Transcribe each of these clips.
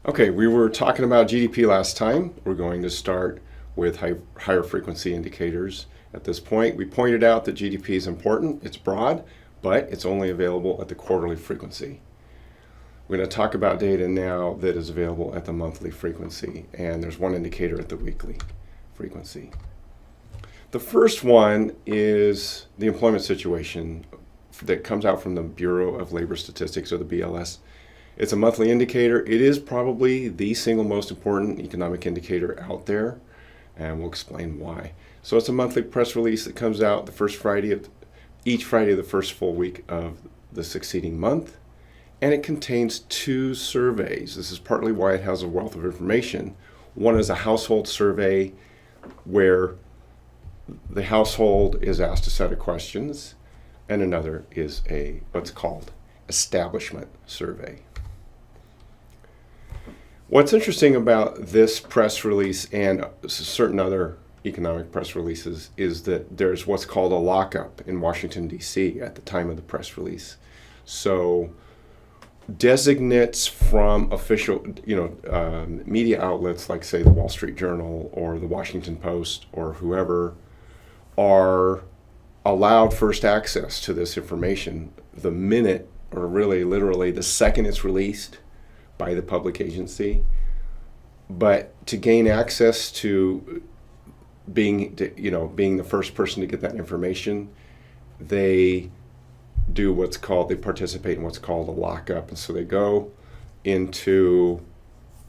Okay, we were talking about GDP last time. We're going to start with higher frequency indicators. At this point, we pointed out that GDP is important, it's broad, but it's only available at the quarterly frequency. We're going to talk about data now that is available at the monthly frequency, and there's one indicator at the weekly frequency. The first one is the employment situation that comes out from the Bureau of Labor Statistics, or the BLS. It's a monthly indicator. It is probably the single most important economic indicator out there, and we'll explain why. So it's a monthly press release that comes out the first Friday of each Friday of the first full week of the succeeding month, and it contains two surveys. This is partly why it has a wealth of information. One is a household survey where the household is asked a set of questions, and another is a what's called establishment survey. What's interesting about this press release and certain other economic press releases is that there's what's called a lockup in Washington, D.C. at the time of the press release. So designates from official, media outlets like, say, the Wall Street Journal or the Washington Post or whoever are allowed first access to this information the minute, or really literally the second it's released by the public agency. But to gain access to being the first person to get that information, they participate in what's called a lockup. And so they go into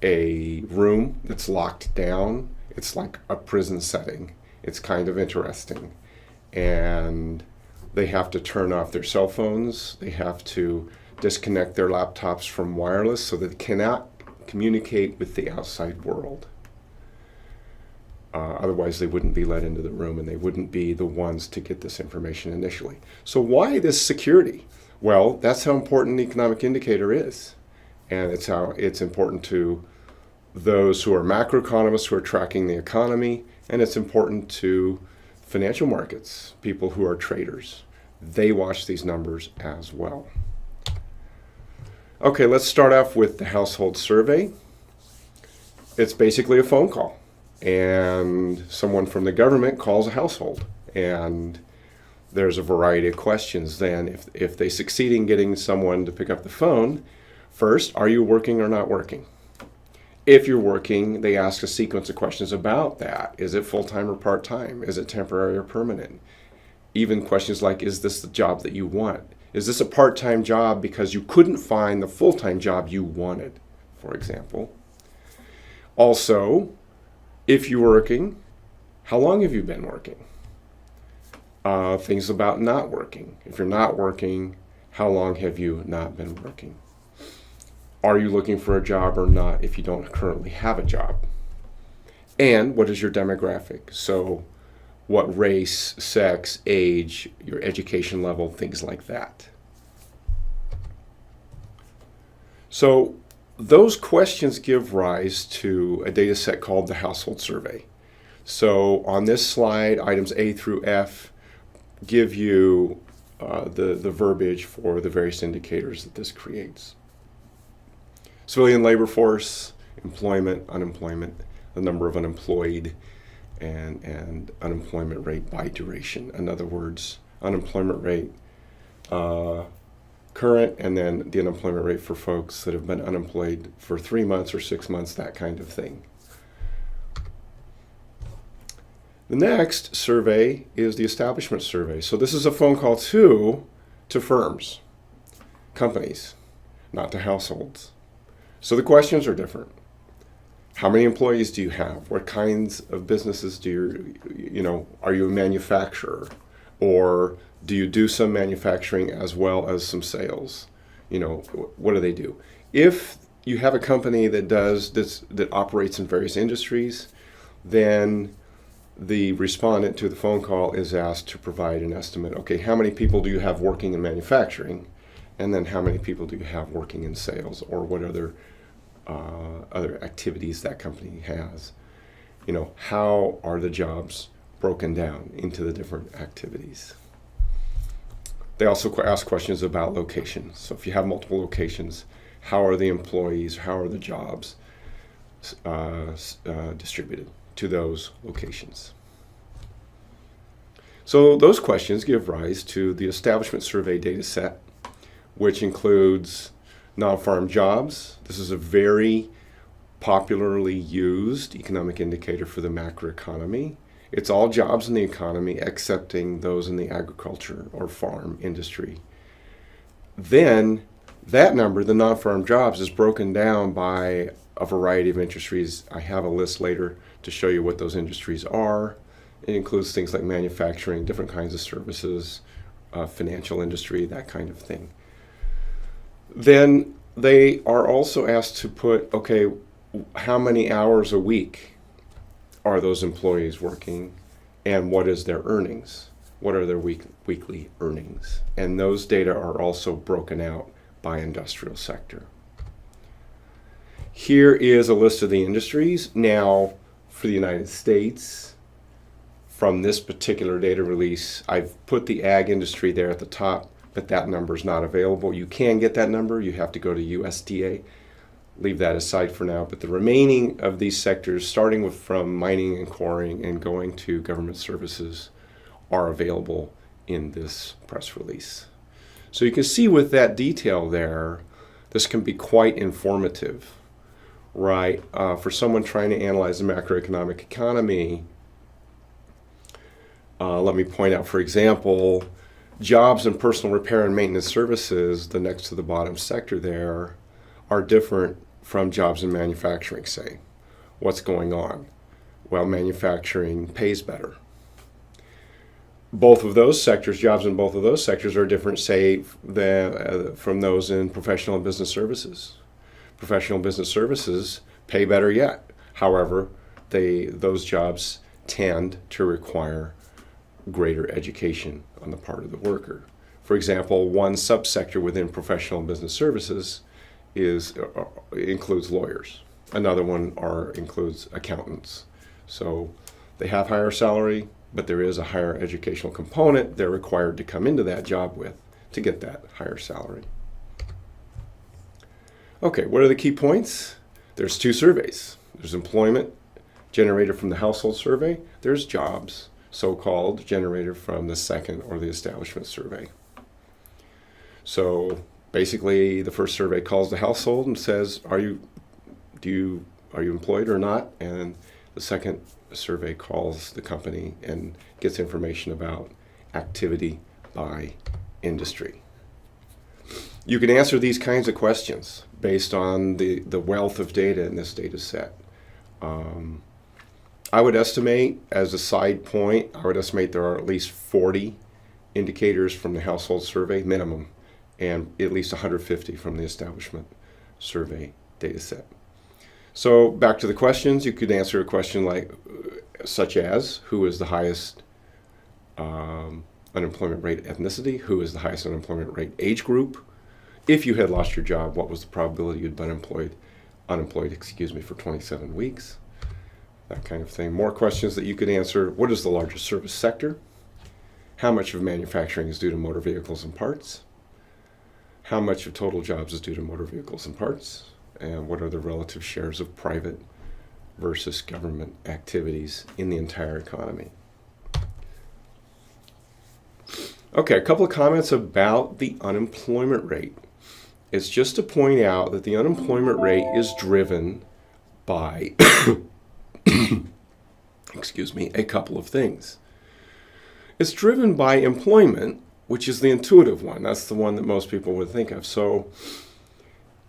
a room that's locked down. It's like a prison setting. It's kind of interesting. And they have to turn off their cell phones. They have to disconnect their laptops from wireless so that they cannot communicate with the outside world. Otherwise, they wouldn't be let into the room and they wouldn't be the ones to get this information initially. So why this security? Well, that's how important the economic indicator is. And it's how it's important to those who are macroeconomists who are tracking the economy, and it's important to financial markets, people who are traders. They watch these numbers as well. Okay, let's start off with the household survey. It's basically a phone call, and someone from the government calls a household, and there's a variety of questions then. If they succeed in getting someone to pick up the phone, first, are you working or not working? If you're working, they ask a sequence of questions about that. Is it full-time or part-time? Is it temporary or permanent? Even questions like, is this the job that you want? Is this a part-time job because you couldn't find the full-time job you wanted, for example? Also, if you're working, how long have you been working? Things about not working. If you're not working, how long have you not been working? Are you looking for a job or not if you don't currently have a job? And what is your demographic? So what race, sex, age, your education level, things like that. So those questions give rise to a data set called the household survey. So on this slide, items A through F give you the verbiage for the various indicators that this creates. Civilian labor force, employment, unemployment, the number of unemployed, and unemployment rate by duration. In other words, unemployment rate current, and then the unemployment rate for folks that have been unemployed for 3 months or 6 months, that kind of thing. The next survey is the establishment survey. So this is a phone call to firms, companies, not to households. So the questions are different. How many employees do you have? What kinds of businesses do are you a manufacturer? Or do you do some manufacturing as well as some sales? What do they do? If you have a company that does this, that operates in various industries, then the respondent to the phone call is asked to provide an estimate. Okay, how many people do you have working in manufacturing? And then how many people do you have working in sales, or what other activities that company has? How are the jobs broken down into the different activities? They also ask questions about location. So if you have multiple locations, how are the employees, how are the jobs distributed to those locations. So those questions give rise to the establishment survey data set, which includes non-farm jobs. This is a very popularly used economic indicator for the macroeconomy. It's all jobs in the economy excepting those in the agriculture or farm industry. Then that number, the non-farm jobs, is broken down by a variety of industries. I have a list later to show you what those industries are. It includes things like manufacturing, different kinds of services, financial industry, that kind of thing. Then they are also asked to put, okay, how many hours a week are those employees working, and what is their earnings? What are their weekly earnings? And those data are also broken out by industrial sector. Here is a list of the industries. Now, for the United States, from this particular data release, I've put the ag industry there at the top, but that number is not available. You can get that number. You have to go to USDA. Leave that aside for now. But the remaining of these sectors, starting from mining and quarrying and going to government services, are available in this press release. So you can see with that detail there, this can be quite informative, right? For someone trying to analyze the macroeconomic economy, let me point out, for example, jobs and personal repair and maintenance services, the next to the bottom sector there, are different from jobs in manufacturing, say. What's going on? Well, manufacturing pays better. Both of those sectors, jobs in both of those sectors are different, say, from those in professional and business services. Professional business services pay better yet. However, those jobs tend to require greater education on the part of the worker. For example, one subsector within professional and business services includes lawyers. Another one includes accountants. So they have higher salary, but there is a higher educational component they're required to come into that job with to get that higher salary. Okay, what are the key points? There's two surveys. There's employment generated from the household survey. There's jobs, so-called, generated from the second or the establishment survey. So basically, the first survey calls the household and says, are you employed or not? And the second survey calls the company and gets information about activity by industry. You can answer these kinds of questions based on the wealth of data in this data set. I would estimate, as a side point, there are at least 40 indicators from the household survey, minimum, and at least 150 from the establishment survey data set. So back to the questions, you could answer a question such as, who is the highest unemployment rate ethnicity? Who is the highest unemployment rate age group? If you had lost your job, what was the probability you'd been unemployed for 27 weeks? That kind of thing. More questions that you could answer. What is the largest service sector? How much of manufacturing is due to motor vehicles and parts? How much of total jobs is due to motor vehicles and parts? And what are the relative shares of private versus government activities in the entire economy? Okay, a couple of comments about the unemployment rate. It's just to point out that the unemployment rate is driven by a couple of things. It's driven by employment, which is the intuitive one. That's the one that most people would think of. So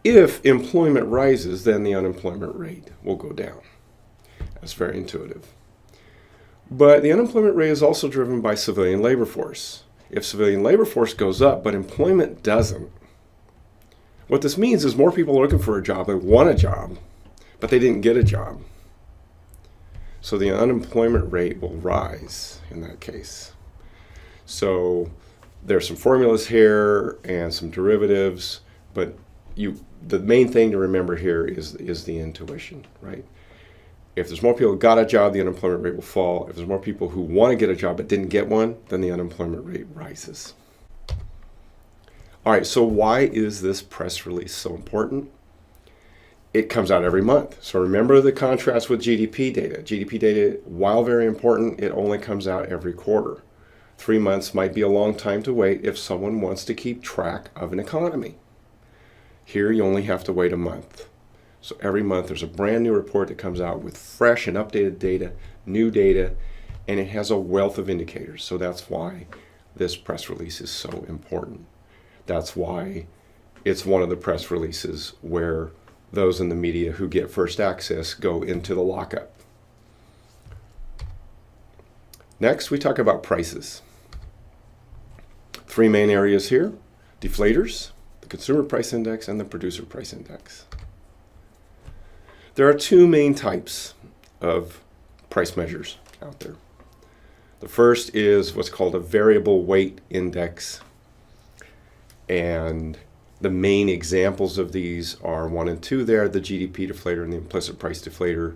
if employment rises, then the unemployment rate will go down. That's very intuitive. But the unemployment rate is also driven by civilian labor force. If civilian labor force goes up, but employment doesn't, what this means is more people are looking for a job, they want a job, but they didn't get a job. So the unemployment rate will rise in that case. So there's some formulas here and some derivatives, but the main thing to remember here is the intuition, right? If there's more people who got a job, the unemployment rate will fall. If there's more people who want to get a job but didn't get one, then the unemployment rate rises. All right, so why is this press release so important? It comes out every month. So remember the contrast with GDP data. GDP data, while very important, it only comes out every quarter. 3 months might be a long time to wait if someone wants to keep track of an economy. Here you only have to wait a month. So every month there's a brand new report that comes out with fresh and updated data, new data, and it has a wealth of indicators. So that's why this press release is so important. That's why it's one of the press releases where those in the media who get first access go into the lockup. Next, we talk about prices. 3 main areas here: deflators, the consumer price index, and the producer price index. There are 2 main types of price measures out there. The first is what's called a variable weight index, and the main examples of these are 1 and 2 there, the GDP deflator and the implicit price deflator.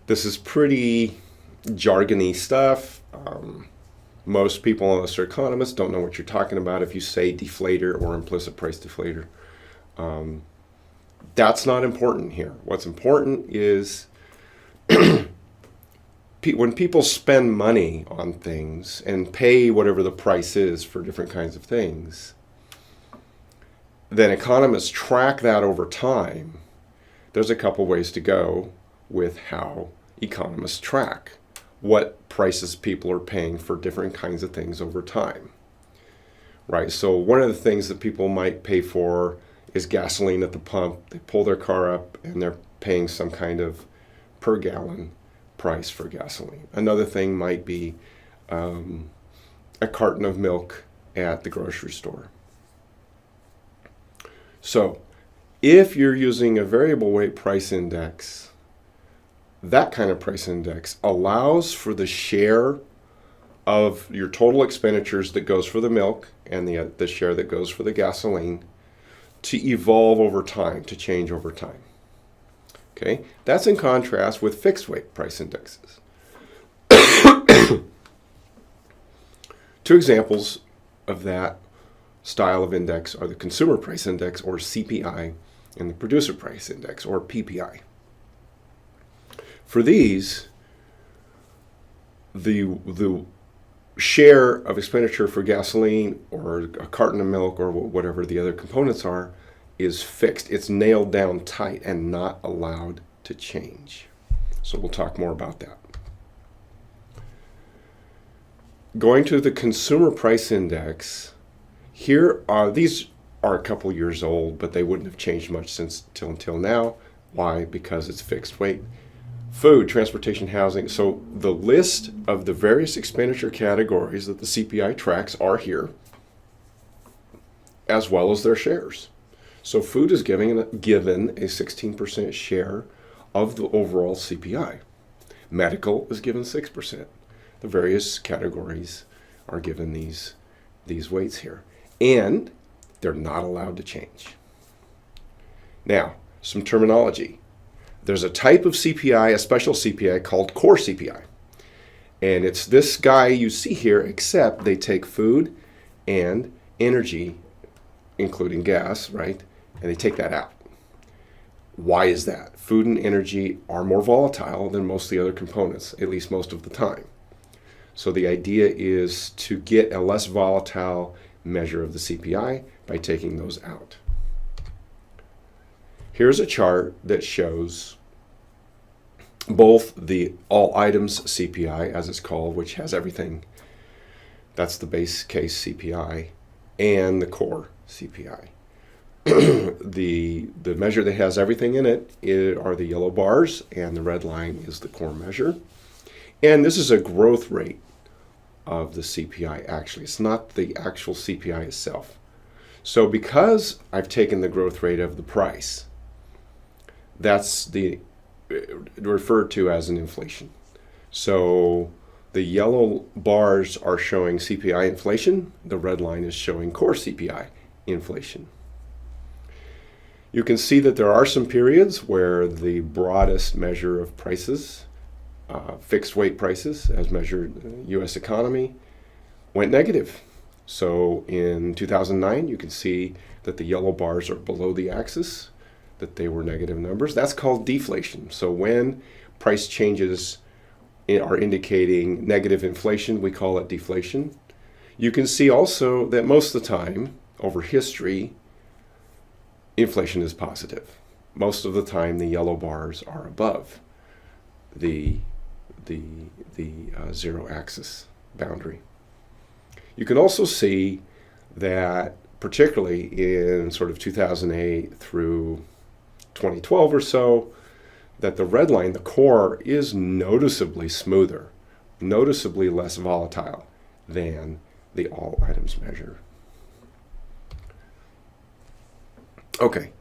This is pretty jargony stuff. Most people, unless they're economists, don't know what you're talking about if you say deflator or implicit price deflator. That's not important here. What's important is when people spend money on things and pay whatever the price is for different kinds of things, then economists track that over time. There's a couple ways to go with how economists track what prices people are paying for different kinds of things over time. Right? So one of the things that people might pay for is gasoline at the pump. They pull their car up and they're paying some kind of per gallon price for gasoline. Another thing might be a carton of milk at the grocery store. So if you're using a variable weight price index, that kind of price index allows for the share of your total expenditures that goes for the milk and the share that goes for the gasoline to evolve over time, to change over time. Okay, that's in contrast with fixed weight price indexes. 2 examples of that style of index are the consumer price index, or CPI, and the producer price index, or PPI. For these, the share of expenditure for gasoline or a carton of milk or whatever the other components are is fixed. It's nailed down tight and not allowed to change. So we'll talk more about that. Going to the consumer price index, these are a couple years old, but they wouldn't have changed much until now. Why? Because it's fixed weight. Food, transportation, housing. So the list of the various expenditure categories that the CPI tracks are here, as well as their shares. So food is given a 16% share of the overall CPI. Medical is given 6%. The various categories are given these weights here. And they're not allowed to change. Now, some terminology. There's a type of CPI, a special CPI called core CPI. And it's this guy you see here, except they take food and energy, including gas, right? And they take that out. Why is that? Food and energy are more volatile than most of the other components, at least most of the time. So the idea is to get a less volatile measure of the CPI by taking those out. Here's a chart that shows both the all items CPI, as it's called, which has everything. That's the base case CPI, and the core CPI. The measure that has everything in it are the yellow bars, and the red line is the core measure. And this is a growth rate of the CPI, actually. It's not the actual CPI itself. So because I've taken the growth rate of the price, that's referred to as an inflation. So the yellow bars are showing CPI inflation. The red line is showing core CPI inflation. You can see that there are some periods where the broadest measure of prices, fixed weight prices as measured in the U.S. economy, went negative. So in 2009, you can see that the yellow bars are below the axis, that they were negative numbers. That's called deflation. So when price changes are indicating negative inflation, we call it deflation. You can see also that most of the time, over history, inflation is positive. Most of the time, the yellow bars are above the zero axis boundary. You can also see that, particularly in sort of 2008 through 2012 or so, that the red line, the core, is noticeably smoother, noticeably less volatile than the all items measure. Okay,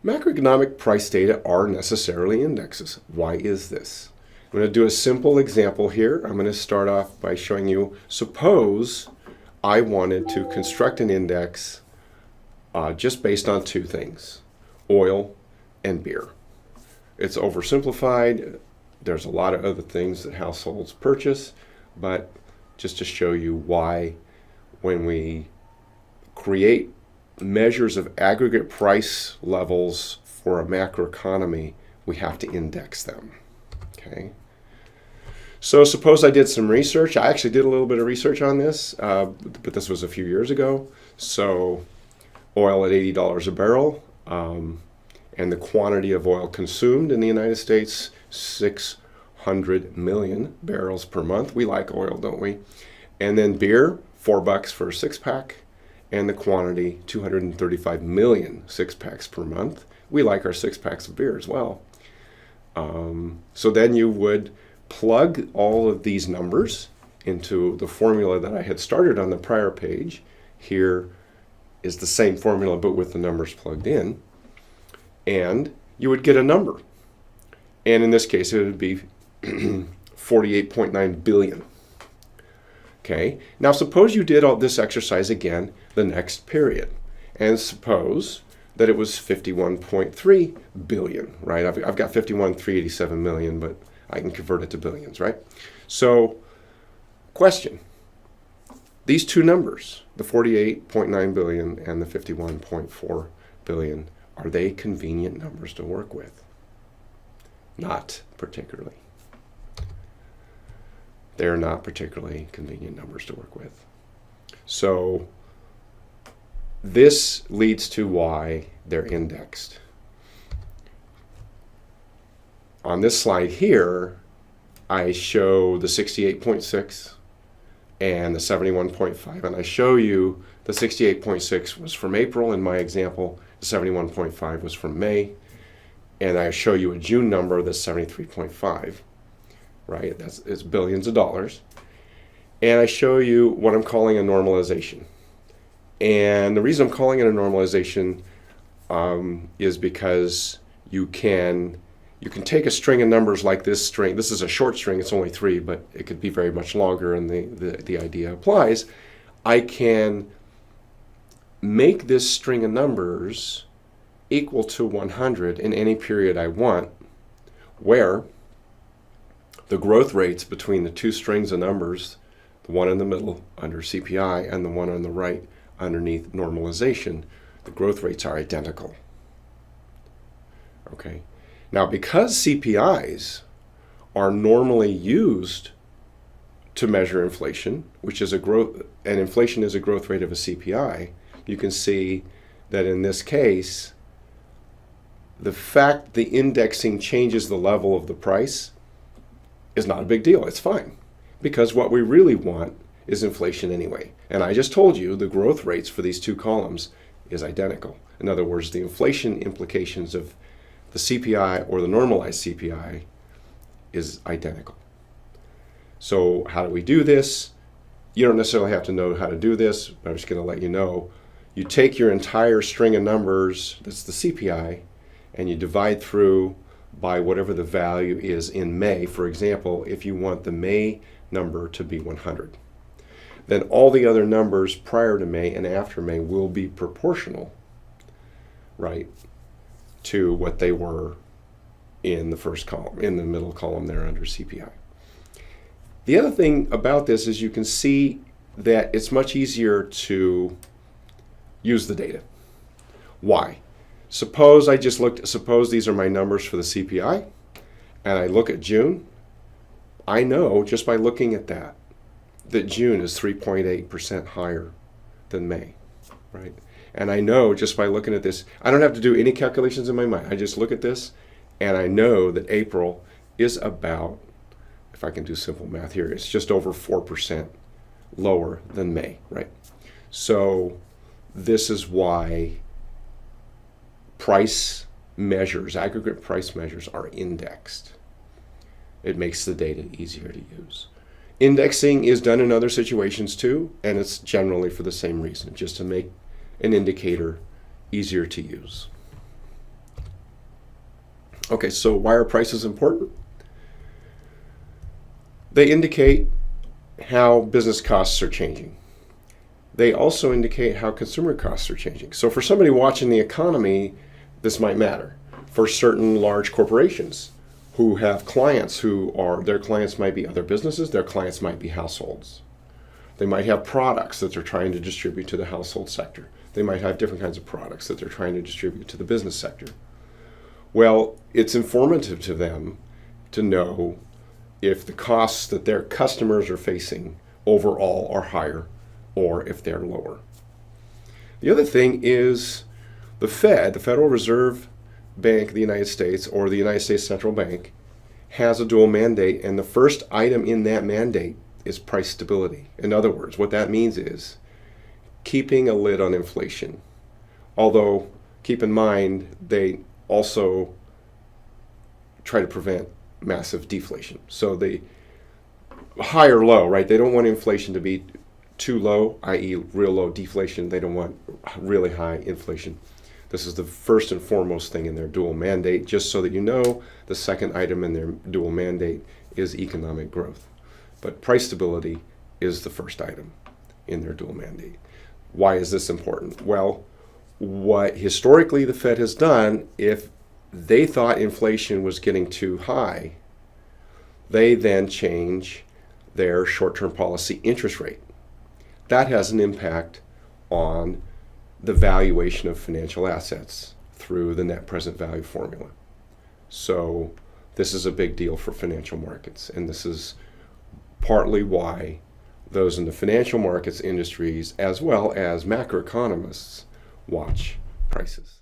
macroeconomic price data are necessarily indexes. Why is this? I'm going to do a simple example here. I'm going to start off by showing you, suppose I wanted to construct an index just based on two things, oil and beer. It's oversimplified. There's a lot of other things that households purchase, but just to show you why when we create measures of aggregate price levels for a macroeconomy, we have to index them. Okay. So suppose I did some research. I actually did a little bit of research on this, but this was a few years ago. So oil at $80 a barrel, and the quantity of oil consumed in the United States, 600 million barrels per month. We like oil, don't we? And then beer, $4 for a six-pack, and the quantity, 235 million six-packs per month. We like our six-packs of beer as well. So then you would plug all of these numbers into the formula that I had started on the prior page. Here is the same formula, but with the numbers plugged in. And you would get a number. And in this case, it would be 48.9 billion. Okay, now suppose you did all this exercise again the next period. And suppose that it was 51.3 billion, right? I've got 51,387 million, but I can convert it to billions, right? So, question. These two numbers, the 48.9 billion and the 51.4 billion, are they convenient numbers to work with? Not particularly. They're not particularly convenient numbers to work with. So this leads to why they're indexed. On this slide here, I show the 68.6 and the 71.5, and I show you the 68.6 was from April in my example, the 71.5 was from May, and I show you a June number that's 73.5, right? It's billions of dollars. And I show you what I'm calling a normalization. And the reason I'm calling it a normalization is because you can take a string of numbers like this string. This is a short string, it's only 3, but it could be very much longer, and the idea applies. I can make this string of numbers equal to 100 in any period I want, where the growth rates between the two strings of numbers, the one in the middle under CPI and the one on the right underneath normalization, the growth rates are identical. Okay. Now, because CPIs are normally used to measure inflation, which is a growth, and inflation is a growth rate of a CPI, you can see that in this case, the fact the indexing changes the level of the price is not a big deal. It's fine, because what we really want is inflation anyway. And I just told you the growth rates for these two columns is identical. In other words, the inflation implications of the CPI or the normalized CPI is identical. So how do we do this? You don't necessarily have to know how to do this, but I'm just going to let you know. You take your entire string of numbers, that's the CPI, and you divide through by whatever the value is in May. For example, if you want the May number to be 100, then all the other numbers prior to May and after May will be proportional, right, to what they were in the first column, in the middle column there under CPI. The other thing about this is you can see that it's much easier to use the data. Why? Suppose these are my numbers for the CPI, and I look at June. I know just by looking at that June is 3.8% higher than May, right? And I know just by looking at this, I don't have to do any calculations in my mind. I just look at this, and I know that April is about, if I can do simple math here, it's just over 4% lower than May, right? So this is why price measures, aggregate price measures, are indexed. It makes the data easier to use. Indexing is done in other situations too, and it's generally for the same reason, just to make an indicator easier to use. Okay, so why are prices important? They indicate how business costs are changing. They also indicate how consumer costs are changing. So for somebody watching the economy, this might matter. For certain large corporations who have clients their clients might be other businesses, their clients might be households. They might have products that they're trying to distribute to the household sector. They might have different kinds of products that they're trying to distribute to the business sector. Well, it's informative to them to know if the costs that their customers are facing overall are higher or if they're lower. The other thing is the Fed, the Federal Reserve Bank of the United States, or the United States Central Bank, has a dual mandate, and the first item in that mandate is price stability. In other words, what that means is keeping a lid on inflation. Although, keep in mind, they also try to prevent massive deflation. So they high or low, right? They don't want inflation to be too low, i.e. real low deflation. They don't want really high inflation. This is the first and foremost thing in their dual mandate, just so that you know the second item in their dual mandate is economic growth. But price stability is the first item in their dual mandate. Why is this important? Well, what historically the Fed has done, if they thought inflation was getting too high, they then change their short-term policy interest rate. That has an impact on the valuation of financial assets through the net present value formula. So this is a big deal for financial markets, and this is partly why those in the financial markets industries, as well as macroeconomists, watch prices.